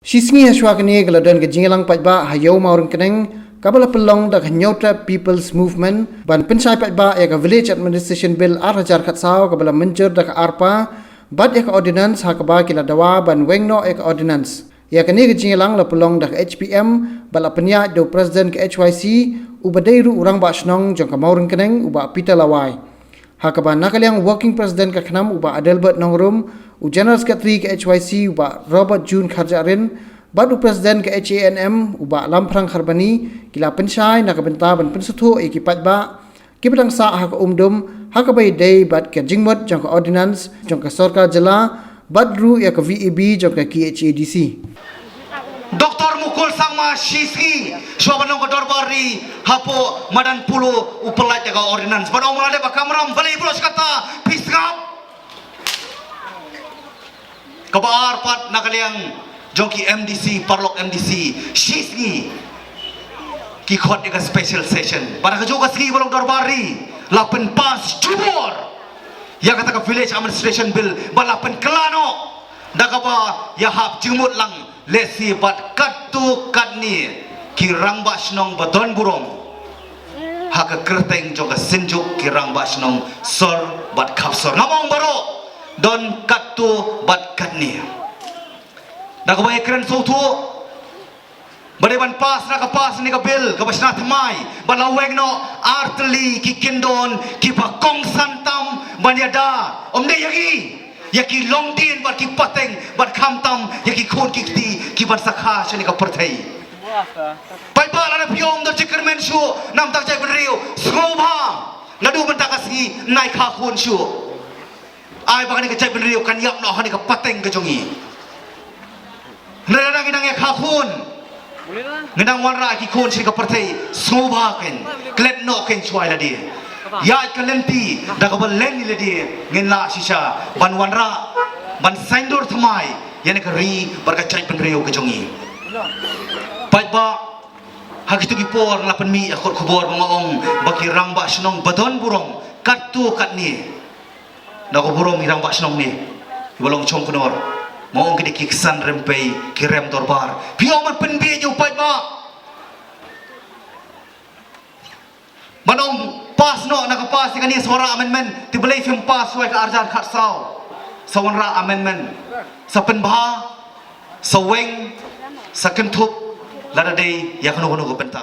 Shisngi haswa kini geladan ke jingelang pajba hayau maurun keneng kabala pelong dak Nyota People's Movement ban pensai pajba ya ka Village Administration Bill 8000 khatsau kabala menjer dak arpa bad ya ka ordinance hakaba kila dawa ban wengno ya ka ordinance ya kini ke jingelang la pelong dak HPM bala penya do president ke HYC ubadairu urang ba snong jong ka maurun keneng uba pita lawai hakaba nakaliang working president ka khnam uba Adelbert Nongrum u general secretary ke HYC uba Robert June Kharjarin badu president ke HANM uba Lamprang Kharbani kila pensai nak benta ban pensuthu ikipat ba kibadang sa hak umdum hakabai dei bad ke jingmot jong ka ordinance jong ka sarkar jala badru ya ka VEB jong ka KHADC Dr. Mukul Sangma Shisngi Shobanong ko Dorbari hapo madan pulo upelai jaga ordinance pada umur ada kamram balik pulo kata pisngap kabar pat nakaliang jongki MDC parlok MDC Shisngi ki khot jaga special session pada kejoga segi balong Dorbari lapen pas jubor ya kata ke village administration bill balapen kelano dakaba ya hap jengmut lang lesi bat katu katni kirang basnong badon burong haka kerteng juga sinjuk kirang basnong sor bat kapsor ngamong baro don katu bat katni dakaba ekran sotu badeban pas naka pas ni ka bil ka basna thamai balaweng no artli ki kindon ki ba kong santam banyada omne yagi yaki longdin bat ki pateng bat khamtam yaki khon ki ti ki bat sakha chani ka parthai pai bala na piom do chikermen shu nam tak jai benriu sngobha ngadu ban takasi nai kha khon shu ai bagani ka jai benriu kan yap no hani ka pateng ka jongi nera nang ya kha khon ngendang wanra ki khon chani ka parthai sngobha ken klet no ken chwai la dia ya kalenti dakabal leni ledi ngenla sisa ban wanra ban saindur thamai yani kari berkacai penreu kejongi paiba hakitu ki por lapan mi akor khobor mangong baki rangba snong badon burong katu katni dako burong rangba snong ni bolong chong kunor mangong kidi kiksan rempei kirem dorbar pioman penbi ju paiba manong pas no nakapas ni kani suara amendment tibelai film pas suai ka arjar khatsau sawanra amendment sa penbha sa weng sa kentup lada dei ya kono kono ko penta